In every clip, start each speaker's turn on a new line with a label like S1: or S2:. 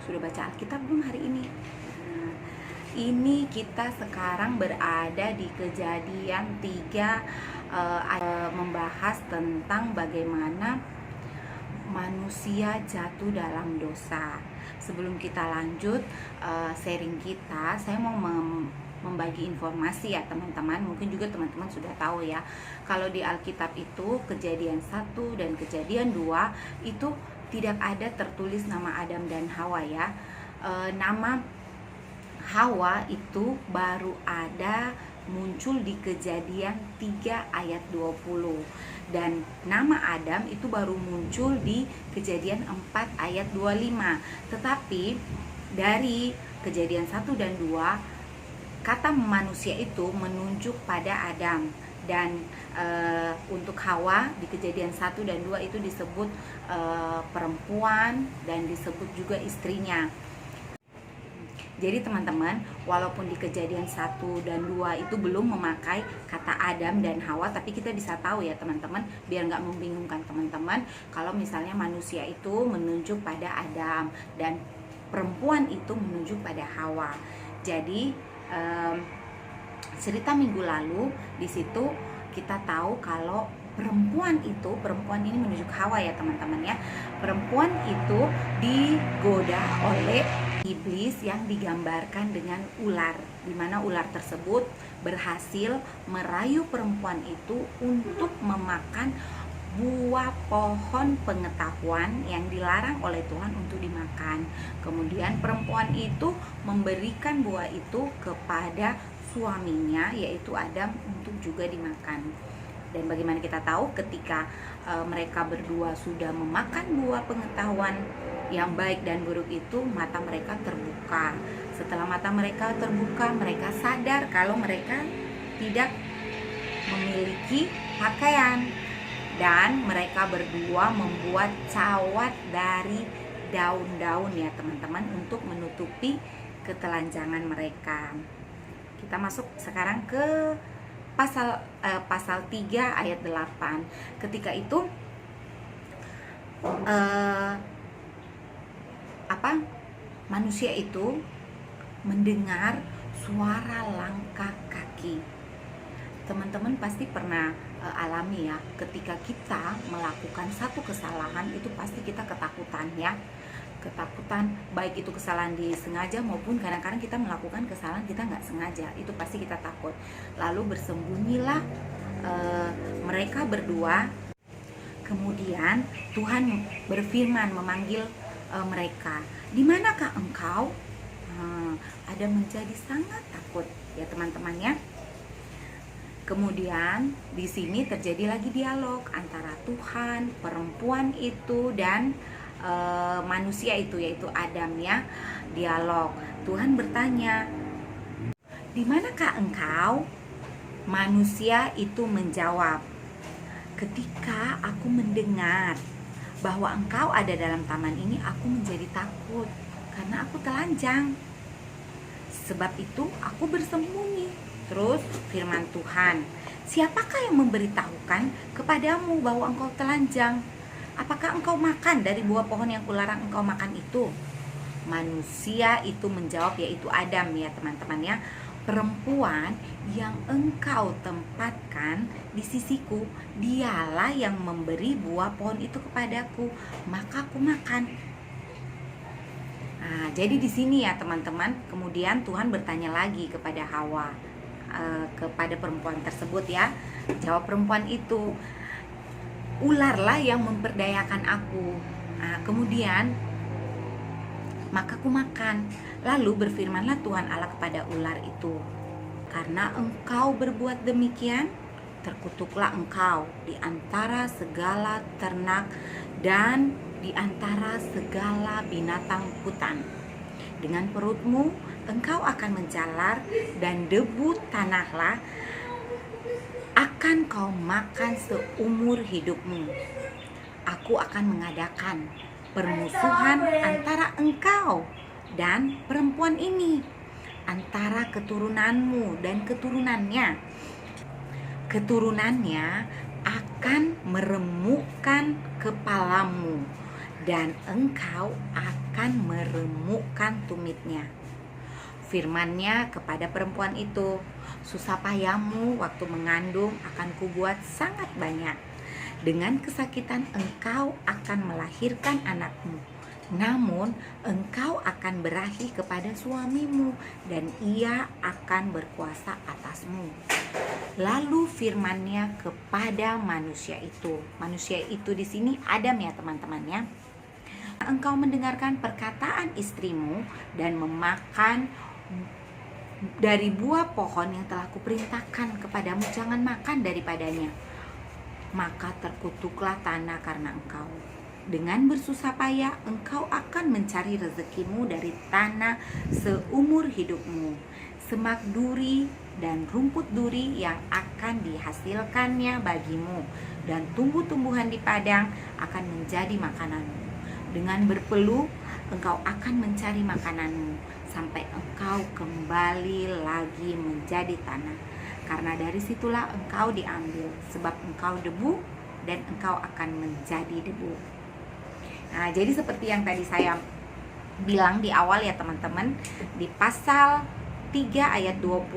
S1: Sudah baca Alkitab belum hari ini? Nah, ini kita sekarang berada di Kejadian 3, membahas tentang bagaimana manusia jatuh dalam dosa. Sebelum kita lanjut sharing kita, saya mau membagi informasi ya teman-teman. Mungkin juga teman-teman sudah tahu ya, kalau di Alkitab itu Kejadian 1 dan Kejadian 2 itu tidak ada tertulis nama Adam dan Hawa ya. Nama Hawa itu baru ada muncul di Kejadian 3 ayat 20, dan nama Adam itu baru muncul di Kejadian 4 ayat 25. Tetapi dari Kejadian 1 dan 2, kata manusia itu menunjuk pada Adam, dan untuk Hawa di Kejadian 1 dan 2 itu disebut perempuan dan disebut juga istrinya. Jadi teman-teman, walaupun di Kejadian 1 dan 2 itu belum memakai kata Adam dan Hawa, tapi kita bisa tahu ya teman-teman, biar nggak membingungkan teman-teman, kalau misalnya manusia itu menunjuk pada Adam dan perempuan itu menunjuk pada Hawa. Jadi cerita minggu lalu di situ kita tahu kalau perempuan ini menunjuk Hawa ya teman-teman ya. Perempuan itu digoda oleh iblis yang digambarkan dengan ular, di mana ular tersebut berhasil merayu perempuan itu untuk memakan buah pohon pengetahuan yang dilarang oleh Tuhan untuk dimakan. Kemudian perempuan itu memberikan buah itu kepada suaminya, yaitu Adam, untuk juga dimakan. Dan bagaimana kita tahu ketika mereka berdua sudah memakan buah pengetahuan yang baik dan buruk itu, mata mereka terbuka. Setelah mata mereka terbuka, mereka sadar kalau mereka tidak memiliki pakaian, dan mereka berdua membuat cawat dari daun-daun ya teman-teman, untuk menutupi ketelanjangan mereka. Kita masuk sekarang ke pasal 3 ayat 8. Ketika itu manusia itu mendengar suara langkah kaki. Teman-teman pasti pernah alami ya, ketika kita melakukan satu kesalahan itu pasti kita ketakutan ya. Ketakutan, baik itu kesalahan disengaja maupun kadang-kadang kita melakukan kesalahan kita nggak sengaja, itu pasti kita takut. Lalu bersembunyilah mereka berdua. Kemudian Tuhan berfirman memanggil mereka, "Di manakah engkau?" Adam menjadi sangat takut ya teman-teman ya. Kemudian di sini terjadi lagi dialog antara Tuhan, perempuan itu, dan manusia itu, yaitu Adam ya. Dialog. Tuhan bertanya, "Di manakah engkau?" Manusia itu menjawab, "Ketika aku mendengar bahwa engkau ada dalam taman ini, aku menjadi takut karena aku telanjang. Sebab itu aku bersembunyi." Terus firman Tuhan, "Siapakah yang memberitahukan kepadamu bahwa engkau telanjang? Apakah engkau makan dari buah pohon yang kularang engkau makan itu?" Manusia itu menjawab, yaitu Adam ya teman-teman ya, "Perempuan yang engkau tempatkan di sisiku, dialah yang memberi buah pohon itu kepadaku, maka aku makan." Nah, jadi di sini ya teman-teman, kemudian Tuhan bertanya lagi kepada Hawa, kepada perempuan tersebut ya. Jawab perempuan itu, "Ularlah yang memperdayakan aku." Nah, kemudian maka aku makan. Lalu berfirmanlah Tuhan Allah kepada ular itu, "Karena engkau berbuat demikian, terkutuklah engkau di antara segala ternak dan di antara segala binatang hutan. Dengan perutmu engkau akan menjalar, dan debu tanahlah akan kau makan seumur hidupmu. Aku akan mengadakan permusuhan antara engkau dan perempuan ini, antara keturunanmu dan keturunannya. Keturunannya akan meremukkan kepalamu, dan engkau akan akan meremukkan tumitnya. Firman-Nya kepada perempuan itu, susah payahmu waktu mengandung akan kubuat sangat banyak. Dengan kesakitan engkau akan melahirkan anakmu. Namun engkau akan berahi kepada suamimu dan ia akan berkuasa atasmu. Lalu firman-Nya kepada manusia itu. Manusia itu di sini Adam ya teman-teman ya. Engkau mendengarkan perkataan istrimu dan memakan dari buah pohon yang telah kuperintahkan kepadamu, jangan makan daripadanya. Maka terkutuklah tanah karena engkau. Dengan bersusah payah engkau akan mencari rezekimu dari tanah seumur hidupmu. Semak duri dan rumput duri yang akan dihasilkannya bagimu, dan tumbuh-tumbuhan di padang akan menjadi makananmu. Dengan berpeluh engkau akan mencari makananmu sampai engkau kembali lagi menjadi tanah, karena dari situlah engkau diambil, sebab engkau debu dan engkau akan menjadi debu. Nah, jadi seperti yang tadi saya bilang di awal ya teman-teman, di pasal 3 ayat 20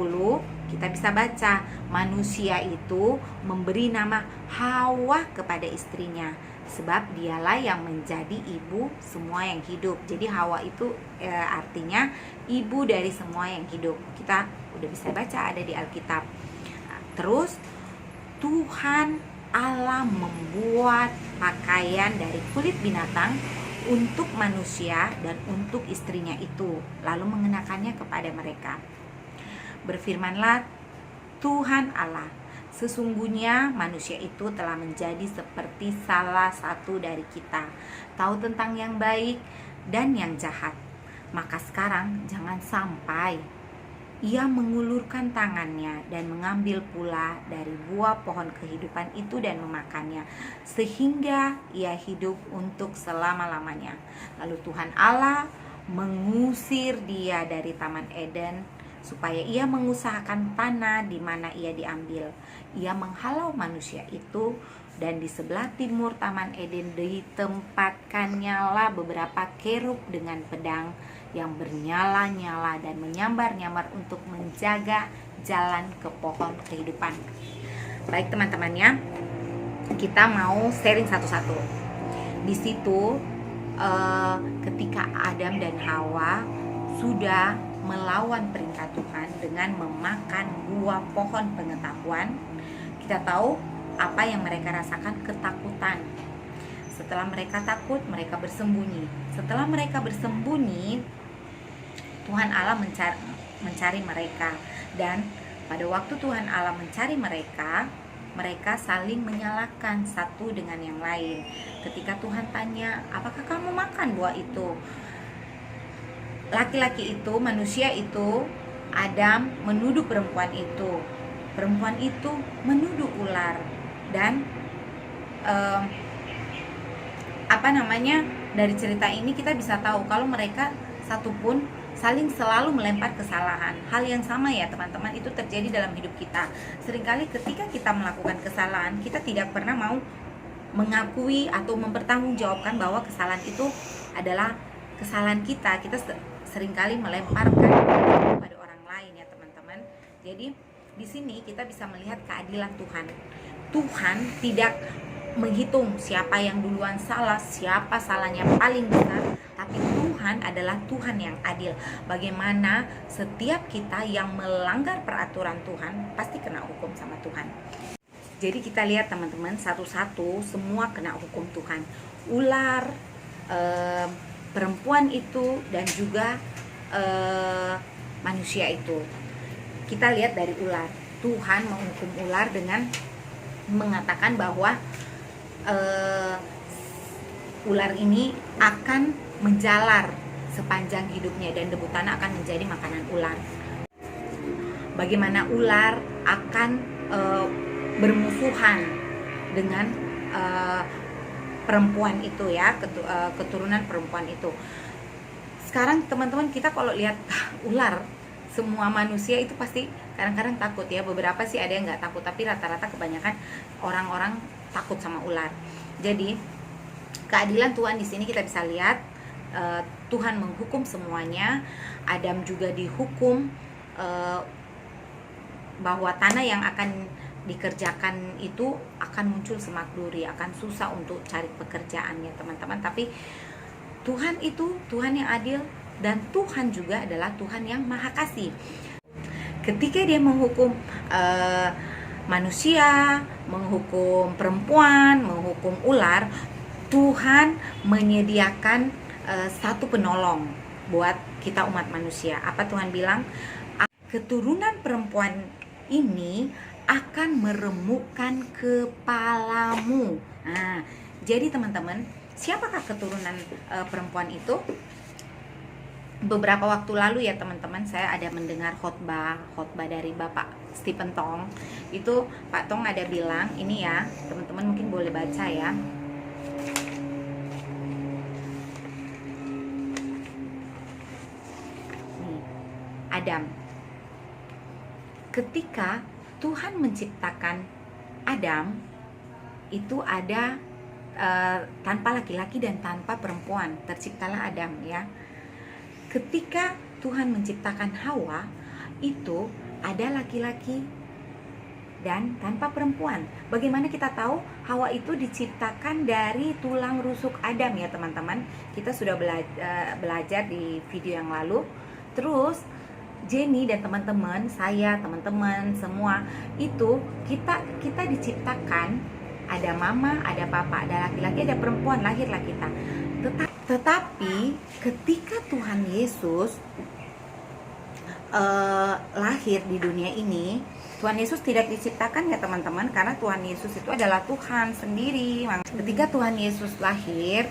S1: kita bisa baca, manusia itu memberi nama Hawa kepada istrinya, sebab dialah yang menjadi ibu semua yang hidup. Jadi Hawa itu artinya ibu dari semua yang hidup. Kita udah bisa baca ada di Alkitab. Nah, terus Tuhan Allah membuat pakaian dari kulit binatang untuk manusia dan untuk istrinya itu, lalu mengenakannya kepada mereka. Berfirmanlah Tuhan Allah, sesungguhnya manusia itu telah menjadi seperti salah satu dari kita, tahu tentang yang baik dan yang jahat. Maka sekarang jangan sampai ia mengulurkan tangannya dan mengambil pula dari buah pohon kehidupan itu dan memakannya, sehingga ia hidup untuk selama-lamanya. Lalu Tuhan Allah mengusir dia dari Taman Eden, supaya ia mengusahakan tanah di mana ia diambil. Ia menghalau manusia itu, dan di sebelah timur Taman Eden ditempatkannya beberapa kerub dengan pedang yang bernyala-nyala dan menyambar-nyambar untuk menjaga jalan ke pohon kehidupan. Baik teman-teman ya, kita mau sharing satu-satu. Di situ ketika Adam dan Hawa sudah melawan perintah Tuhan dengan memakan buah pohon pengetahuan, kita tahu apa yang mereka rasakan, ketakutan. Setelah mereka takut, mereka bersembunyi. Setelah mereka bersembunyi, Tuhan Allah mencari mereka. Dan pada waktu Tuhan Allah mencari mereka, mereka saling menyalahkan satu dengan yang lain. Ketika Tuhan tanya, apakah kamu makan buah itu? Laki-laki itu, manusia itu, Adam menuduh perempuan itu. Perempuan itu menuduh ular. Dan dari cerita ini kita bisa tahu kalau mereka satupun saling selalu melempar kesalahan. Hal yang sama ya teman-teman, itu terjadi dalam hidup kita. Seringkali ketika kita melakukan kesalahan, kita tidak pernah mau mengakui atau mempertanggungjawabkan bahwa kesalahan itu adalah kesalahan kita. Kita seringkali melemparkan kepada orang lain ya teman-teman. Jadi di sini kita bisa melihat keadilan Tuhan. Tuhan tidak menghitung siapa yang duluan salah, siapa salahnya paling besar, tapi Tuhan adalah Tuhan yang adil. Bagaimana setiap kita yang melanggar peraturan Tuhan pasti kena hukum sama Tuhan. Jadi kita lihat teman-teman, satu-satu semua kena hukum Tuhan. Ular, perempuan itu, dan juga manusia itu. Kita lihat dari ular. Tuhan menghukum ular dengan mengatakan bahwa ular ini akan menjalar sepanjang hidupnya dan debu tanah akan menjadi makanan ular. Bagaimana ular akan bermusuhan dengan perempuan itu ya, keturunan perempuan itu. Sekarang teman-teman, kita kalau lihat ular, semua manusia itu pasti kadang-kadang takut ya. Beberapa sih ada yang nggak takut, tapi rata-rata kebanyakan orang-orang takut sama ular. Jadi keadilan Tuhan di sini kita bisa lihat, Tuhan menghukum semuanya. Adam juga dihukum bahwa tanah yang akan dikerjakan itu akan muncul semak duri, akan susah untuk cari pekerjaannya teman-teman. Tapi Tuhan itu Tuhan yang adil, dan Tuhan juga adalah Tuhan yang maha kasih. Ketika dia menghukum manusia, menghukum perempuan, menghukum ular, Tuhan menyediakan satu penolong buat kita umat manusia. Apa Tuhan bilang? Keturunan perempuan ini akan meremukkan kepalamu. Nah, jadi teman-teman, siapakah keturunan perempuan itu? Beberapa waktu lalu ya teman-teman, saya ada mendengar khotbah dari Bapak Stephen Tong. Itu Pak Tong ada bilang, ini ya teman-teman mungkin boleh baca ya. Nih, Adam. Ketika Tuhan menciptakan Adam, itu ada tanpa laki-laki dan tanpa perempuan, terciptalah Adam ya. Ketika Tuhan menciptakan Hawa, itu ada laki-laki dan tanpa perempuan. Bagaimana kita tahu Hawa itu diciptakan dari tulang rusuk Adam ya teman-teman? Kita sudah belajar di video yang lalu. Terus Jenny dan teman-teman, saya, teman-teman semua itu kita diciptakan, ada mama, ada papa, ada laki-laki, ada perempuan, lahirlah kita. Tetapi ketika Tuhan Yesus lahir di dunia ini, Tuhan Yesus tidak diciptakan ya teman-teman, karena Tuhan Yesus itu adalah Tuhan sendiri. Ketika Tuhan Yesus lahir,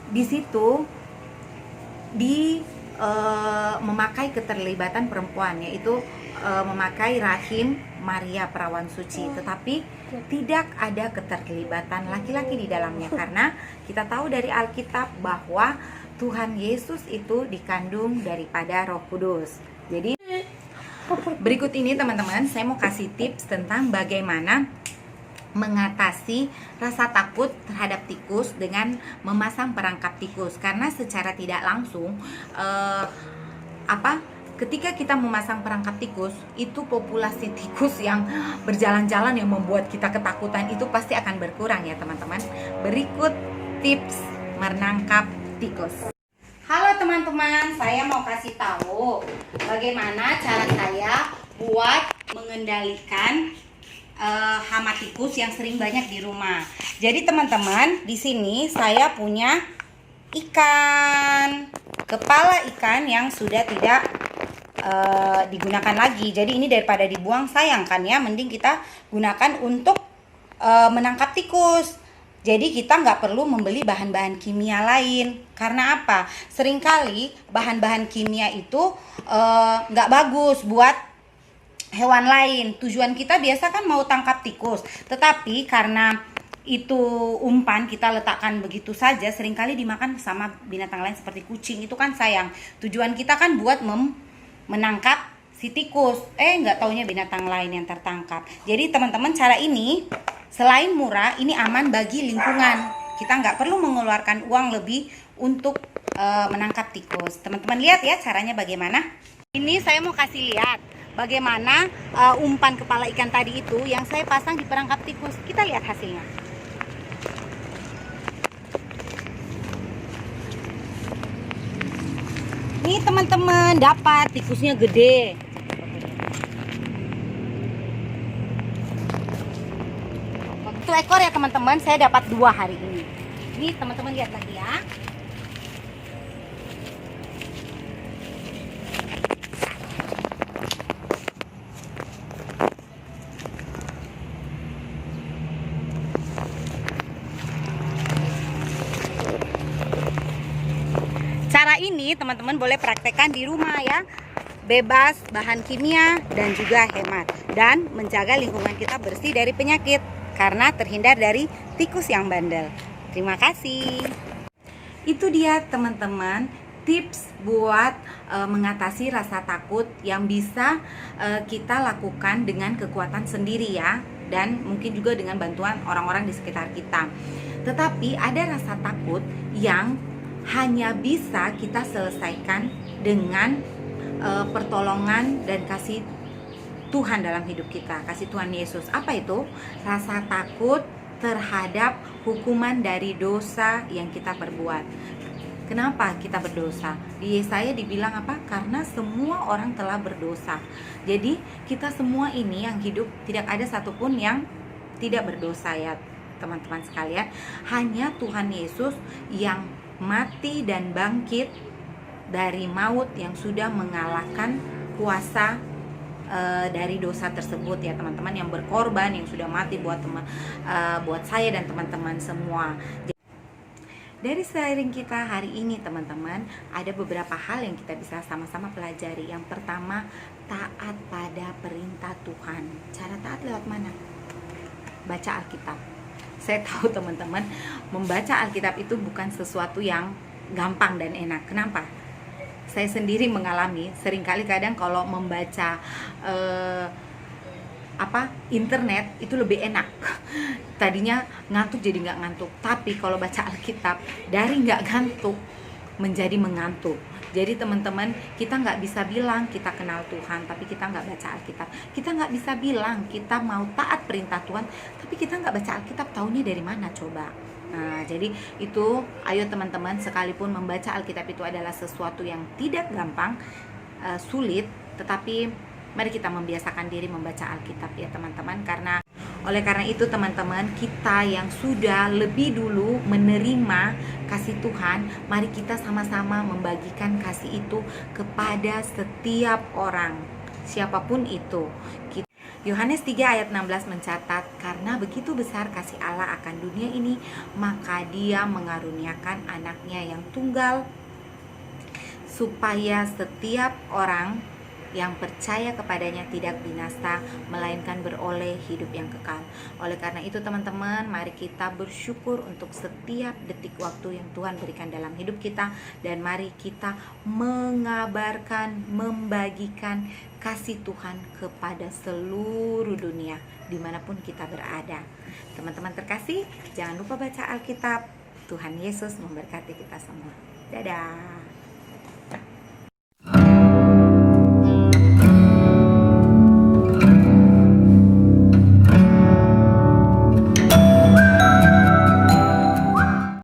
S1: di situ memakai keterlibatan perempuan, yaitu memakai rahim Maria perawan suci, tetapi tidak ada keterlibatan laki-laki di dalamnya, karena kita tahu dari Alkitab bahwa Tuhan Yesus itu dikandung daripada Roh Kudus. Jadi berikut ini teman-teman, saya mau kasih tips tentang bagaimana mengatasi rasa takut terhadap tikus dengan memasang perangkap tikus. Karena secara tidak langsung ketika kita memasang perangkap tikus, itu populasi tikus yang berjalan-jalan yang membuat kita ketakutan itu pasti akan berkurang ya teman-teman. Berikut tips menangkap tikus. Halo teman-teman, saya mau kasih tahu bagaimana cara saya buat mengendalikan hama tikus yang sering banyak di rumah. Jadi teman-teman, di sini saya punya ikan, kepala ikan yang sudah tidak digunakan lagi. Jadi ini daripada dibuang, sayang kan ya, mending kita gunakan untuk menangkap tikus. Jadi kita nggak perlu membeli bahan-bahan kimia lain. Karena apa? Seringkali bahan-bahan kimia itu nggak bagus buat hewan lain. Tujuan kita biasa kan mau tangkap tikus, tetapi karena itu umpan kita letakkan begitu saja, seringkali dimakan sama binatang lain seperti kucing. Itu kan sayang. Tujuan kita kan buat menangkap si tikus, nggak taunya binatang lain yang tertangkap. Jadi teman-teman, cara ini selain murah, ini aman bagi lingkungan. Kita nggak perlu mengeluarkan uang lebih untuk menangkap tikus. Teman-teman lihat ya caranya bagaimana. Ini saya mau kasih lihat bagaimana umpan kepala ikan tadi itu yang saya pasang di perangkap tikus. Kita lihat hasilnya. Nih teman-teman, dapat tikusnya gede. Satu ekor ya teman-teman, saya dapat 2 hari ini. Ini teman-teman lihat lagi ya. Cara ini teman-teman boleh praktekkan di rumah ya. Bebas bahan kimia dan juga hemat, dan menjaga lingkungan kita bersih dari penyakit karena terhindar dari tikus yang bandel. Terima kasih. Itu dia teman-teman, tips buat mengatasi rasa takut yang bisa kita lakukan dengan kekuatan sendiri ya, dan mungkin juga dengan bantuan orang-orang di sekitar kita. Tetapi ada rasa takut yang hanya bisa kita selesaikan dengan pertolongan dan kasih Tuhan dalam hidup kita, kasih Tuhan Yesus. Apa itu? Rasa takut terhadap hukuman dari dosa yang kita perbuat. Kenapa kita berdosa? Di Yesaya dibilang apa? Karena semua orang telah berdosa. Jadi kita semua ini yang hidup, tidak ada satupun yang tidak berdosa ya teman-teman sekalian. Hanya Tuhan Yesus yang mati dan bangkit dari maut, yang sudah mengalahkan kuasa dari dosa tersebut ya teman-teman, yang berkorban, yang sudah mati buat buat saya dan teman-teman semua. Dari sharing kita hari ini teman-teman, ada beberapa hal yang kita bisa sama-sama pelajari. Yang pertama, taat pada perintah Tuhan. Cara taat lewat mana? Baca Alkitab. Saya tahu teman-teman, membaca Alkitab itu bukan sesuatu yang gampang dan enak. Kenapa? Saya sendiri mengalami, seringkali kadang kalau membaca internet itu lebih enak. Tadinya ngantuk jadi nggak ngantuk, tapi kalau baca Alkitab dari nggak ngantuk menjadi mengantuk. Jadi teman-teman, kita nggak bisa bilang kita kenal Tuhan tapi kita nggak baca Alkitab. Kita nggak bisa bilang kita mau taat perintah Tuhan tapi kita nggak baca Alkitab. Taunya dari mana coba? Nah, jadi itu, ayo teman-teman, sekalipun membaca Alkitab itu adalah sesuatu yang tidak gampang, sulit, tetapi mari kita membiasakan diri membaca Alkitab ya teman-teman. Oleh karena itu teman-teman, kita yang sudah lebih dulu menerima kasih Tuhan, mari kita sama-sama membagikan kasih itu kepada setiap orang, siapapun itu. Yohanes 3 ayat 16 mencatat, karena begitu besar kasih Allah akan dunia ini, maka Dia mengaruniakan anaknya yang tunggal, supaya setiap orang yang percaya kepadanya tidak binasa, melainkan beroleh hidup yang kekal. Oleh karena itu teman-teman, mari kita bersyukur untuk setiap detik waktu yang Tuhan berikan dalam hidup kita, dan mari kita mengabarkan, membagikan kasih Tuhan kepada seluruh dunia dimanapun kita berada. Teman-teman terkasih, jangan lupa baca Alkitab. Tuhan Yesus memberkati kita semua. Dadah.